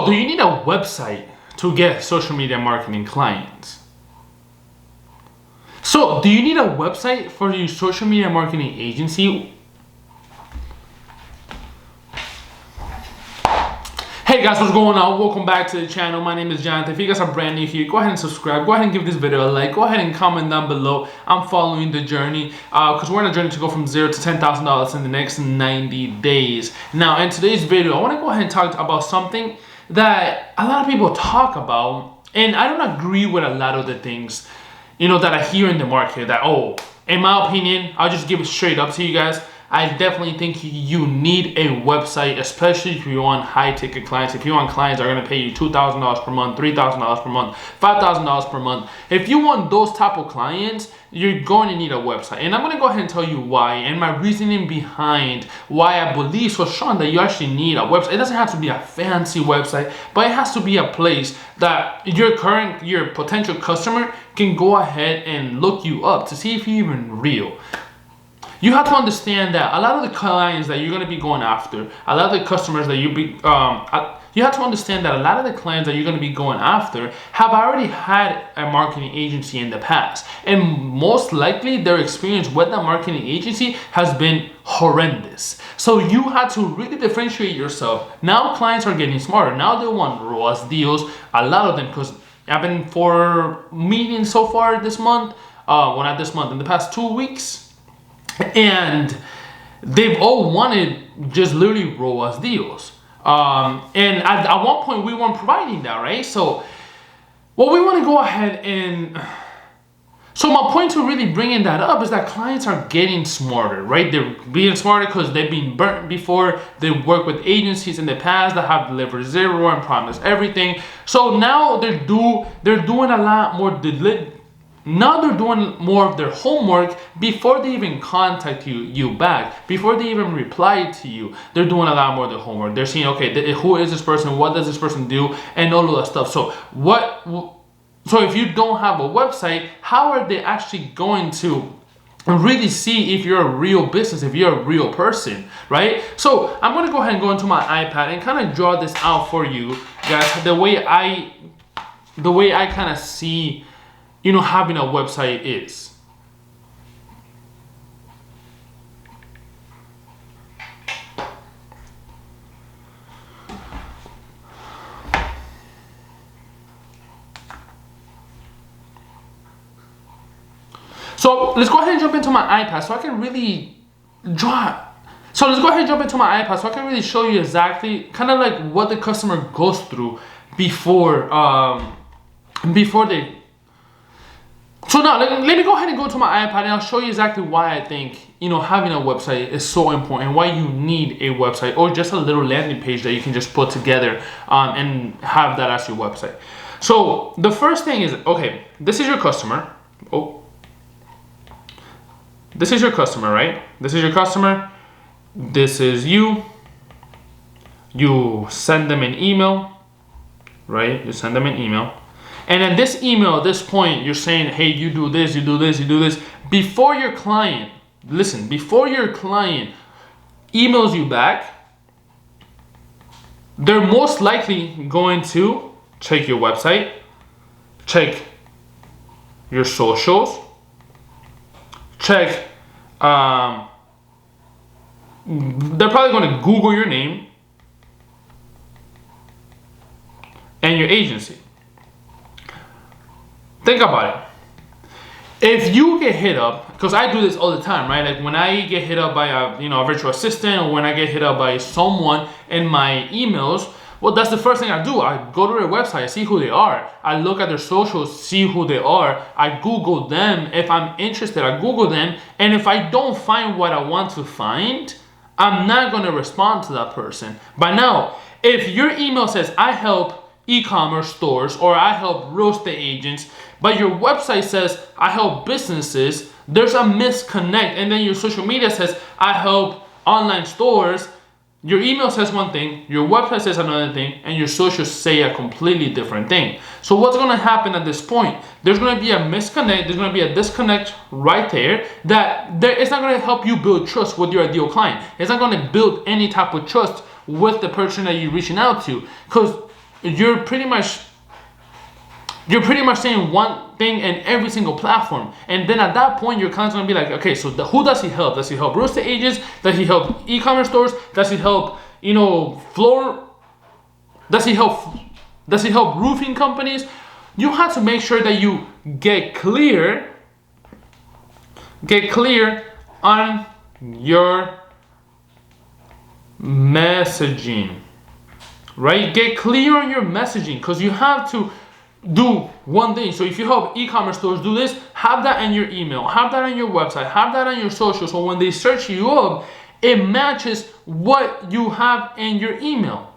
So, do you need a website to get social media marketing clients? So, do you need a website for your social media marketing agency? Hey guys, what's going on? Welcome back to the channel. My name is Jonathan. If you guys are brand new here, go ahead and subscribe. Go ahead and give this video a like. Go ahead and comment down below. I'm following the journey because we're on a journey to go from $0 to $10,000 in the next 90 days. Now, in today's video, I want to go ahead and talk about something that a lot of people talk about, and I don't agree with a lot of the things, that I hear in the market. That, in my opinion, I'll just give it straight up to you guys. I definitely think you need a website, especially if you want high-ticket clients. If you want clients that are going to pay you $2,000 per month, $3,000 per month, $5,000 per month. If you want those type of clients, you're going to need a website. And I'm going to go ahead and tell you why and my reasoning behind why I believe so strong that you actually need a website. It doesn't have to be a fancy website, but it has to be a place that your potential customer can go ahead and look you up to see if you're even real. You have to understand that a lot of the clients that you're going to be going after, a lot of the customers that you have to understand that a lot of the clients that you're going to be going after have already had a marketing agency in the past. And most likely their experience with that marketing agency has been horrendous. So you have to really differentiate yourself. Now clients are getting smarter. Now they want ROAS deals, a lot of them, because I've been for meetings so far this month, not this month, in the past 2 weeks. And they've all wanted just literally ROAS deals. And at one point we weren't providing that, right? So what we want to go ahead and... So my point to really bringing that up is that clients are getting smarter, right? They're being smarter because they've been burnt before. They work with agencies in the past that have delivered zero and promised everything. So now they're doing a lot more Now they're doing more of their homework before they even contact you back, before they even reply to you. They're doing a lot more of their homework. They're seeing, okay, who is this person? What does this person do? And all of that stuff. So if you don't have a website, how are they actually going to really see if you're a real business, if you're a real person, right? So I'm going to go ahead and go into my iPad and kind of draw this out for you guys, the way I kind of see having a website is. So let's go ahead and jump into my iPad so I can really draw. So let's go ahead and jump into my iPad so I can really show you exactly kind of like what the customer goes through before they. So now, let me go ahead and go to my iPad and I'll show you exactly why I think, having a website is so important, why you need a website or just a little landing page that you can just put together and have that as your website. So the first thing is, okay, this is your customer. This is your customer, right? This is your customer. This is you. You send them an email, right? You send them an email. And in this email, at this point, you're saying, hey, you do this, you do this, you do this. Before your client, before your client emails you back, they're most likely going to check your website, check your socials, check, they're probably going to Google your name and your agency. Think about it. If you get hit up, because I do this all the time, right? Like when I get hit up by a virtual assistant, or when I get hit up by someone in my emails, well, that's the first thing I do. I go to their website, I see who they are. I look at their socials, see who they are. I Google them. If I'm interested, I Google them. And if I don't find what I want to find, I'm not going to respond to that person. But now, if your email says, I help e-commerce stores or I help real estate agents, but your website says I help businesses, there's a misconnect. And then your social media says I help online stores. Your email says one thing, your website says another thing, and your socials say a completely different thing. So what's going to happen at this point? There's going to be a misconnect, there's going to be a disconnect right there it's not going to help you build trust with your ideal client. It's not going to build any type of trust with the person that you're reaching out to, because you're pretty much saying one thing in every single platform. And then at that point, your client's gonna be like, okay, so who does he help? Does he help real estate agents? Does he help e-commerce stores? Does he help, does he help roofing companies? You have to make sure that you get clear on your messaging, right? Get clear on your messaging, because you have to do one thing. So if you help e-commerce stores, do this, have that in your email, have that on your website, have that on your social, so when they search you up, it matches what you have in your email.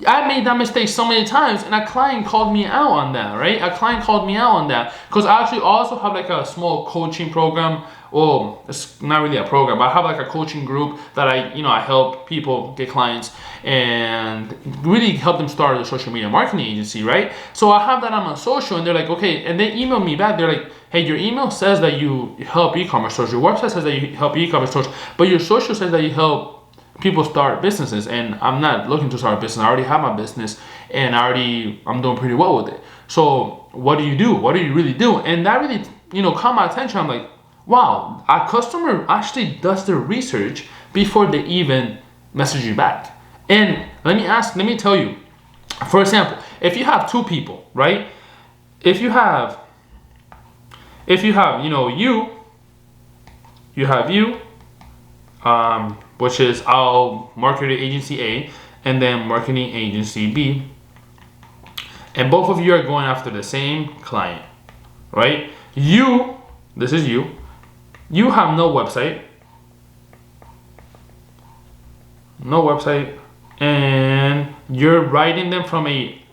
I made that mistake so many times, and a client called me out on that, right? A client called me out on that, because I actually also have like a small coaching program. Well, it's not really a program, but I have like a coaching group that I help people get clients and really help them start a social media marketing agency, right? So I have that on my social, and they're like, okay, and they email me back. They're like, hey, your email says that you help e-commerce stores, your website says that you help e-commerce stores, but your social says that you help people start businesses, and I'm not looking to start a business. I already have my business, and I'm doing pretty well with it. So what do you do? What do you really do? And that really, caught my attention. I'm like, wow, a customer actually does their research before they even message you back. And let me tell you, for example, if you have two people, right? If you have, you, which is our marketing agency A, and then marketing agency B, and both of you are going after the same client, right? This is you have no website, and you're writing them from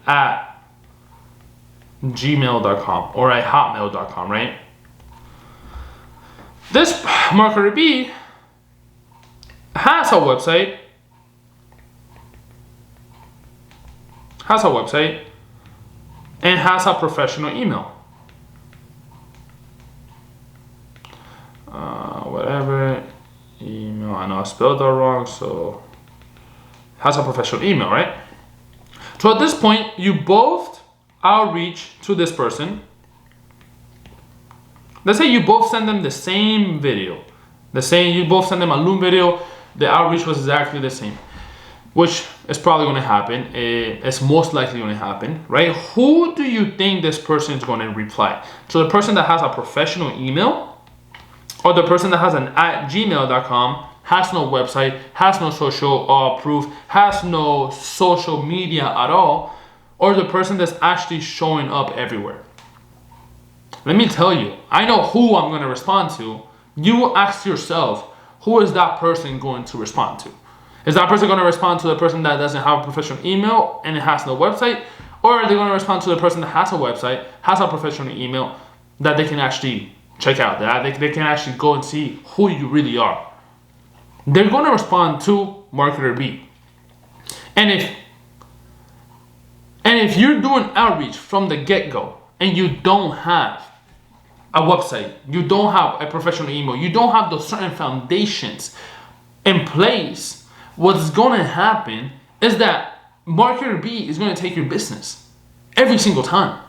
at gmail.com or at hotmail.com, right? This marketer B has a website, and has a professional email. Whatever email, I know I spelled that wrong, so has a professional email, right? So at this point, you both outreach to this person. Let's say you both send them the same video, you both send them a Loom video. The outreach was exactly the same, which is probably going to happen. It's most likely going to happen, right? Who do you think this person is going to reply? So the person that has a professional email, or the person that has an at gmail.com, has no website, has no social proof, has no social media at all, or the person that's actually showing up everywhere? Let me tell you, I know who I'm going to respond to. You ask yourself, who is that person going to respond to? Is that person going to respond to the person that doesn't have a professional email and it has no website? Or are they going to respond to the person that has a website, has a professional email, that they can actually check out, that they can actually go and see who you really are? They're going to respond to marketer B. And if you're doing outreach from the get-go and you don't have a website, you don't have a professional email, you don't have those certain foundations in place, what's going to happen is that marketer B is going to take your business every single time.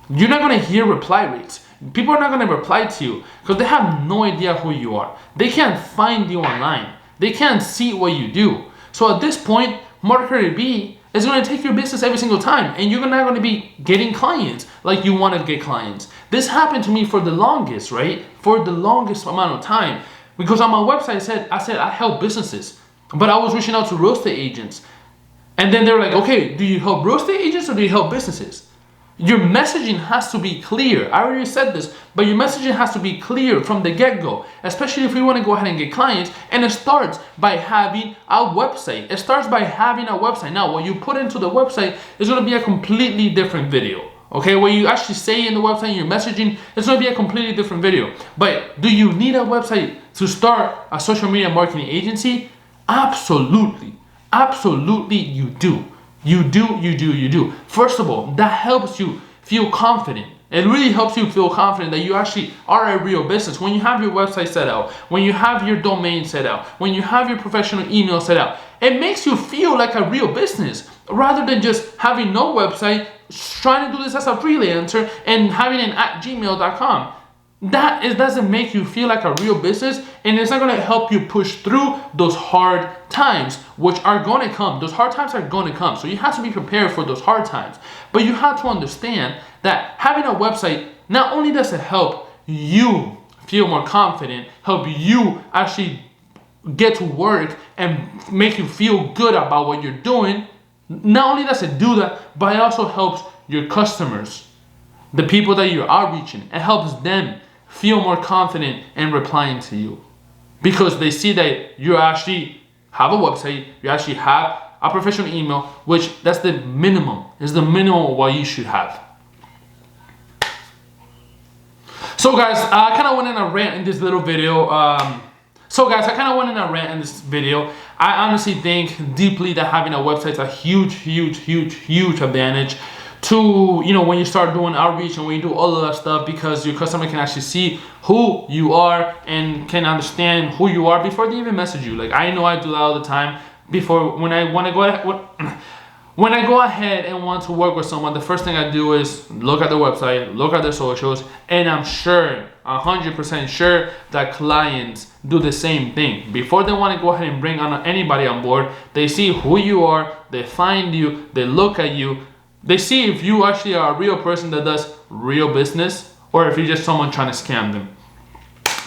You're not going to hear reply rates. People are not going to reply to you because they have no idea who you are. They can't find you online. They can't see what you do. So at this point, marketer B is going to take your business every single time, and you're not going to be getting clients like you want to get clients. This happened to me for the longest, right? For the longest amount of time, because on my website I said I help businesses, but I was reaching out to real estate agents, and then they're like, okay, do you help real estate agents or do you help businesses? Your messaging has to be clear. I already said this, but your messaging has to be clear from the get-go, especially if we want to go ahead and get clients. And it starts by having a website. Now, what you put into the website is going to be a completely different video. Okay, what you actually say in the website, your messaging, it's going to be a completely different video. But do you need a website to start a social media marketing agency? Absolutely. Absolutely, you do. You do. First of all, that helps you feel confident. It really helps you feel confident that you actually are a real business. When you have your website set out, when you have your domain set out, when you have your professional email set out, it makes you feel like a real business rather than just having no website, trying to do this as a freelancer and having an @gmail.com. It doesn't make you feel like a real business, and it's not going to help you push through those hard times, which are going to come. Those hard times are going to come, so you have to be prepared for those hard times. But you have to understand that having a website, not only does it help you feel more confident, help you actually get to work and make you feel good about what you're doing, not only does it do that, but it also helps your customers, the people that you're outreaching. It helps them feel more confident in replying to you because they see that you actually have a website, you actually have a professional email, which that's the minimum, is the minimum of what you should have. So guys, I kind of went in a rant in this little video. I honestly think deeply that having a website is a huge advantage to, you know, when you start doing outreach and when you do all of that stuff, because your customer can actually see who you are and can understand who you are before they even message you. Like, I know I do that all the time. Before, when I want to when I go ahead and want to work with someone, the first thing I do is look at their website, look at their socials, and I'm sure, 100% sure, that clients do the same thing. Before they want to go ahead and bring on anybody on board, they see who you are, they find you, they look at you, they see if you actually are a real person that does real business or if you're just someone trying to scam them.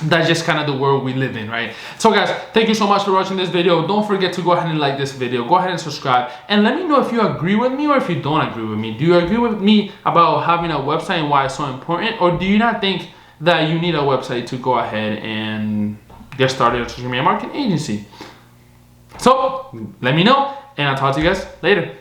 That's just kind of the world we live in, right? So guys, thank you so much for watching this video. Don't forget to go ahead and like this video. Go ahead and subscribe. And let me know if you agree with me or if you don't agree with me. Do you agree with me about having a website and why it's so important? Or do you not think that you need a website to go ahead and get started a social media marketing agency? So let me know, and I'll talk to you guys later.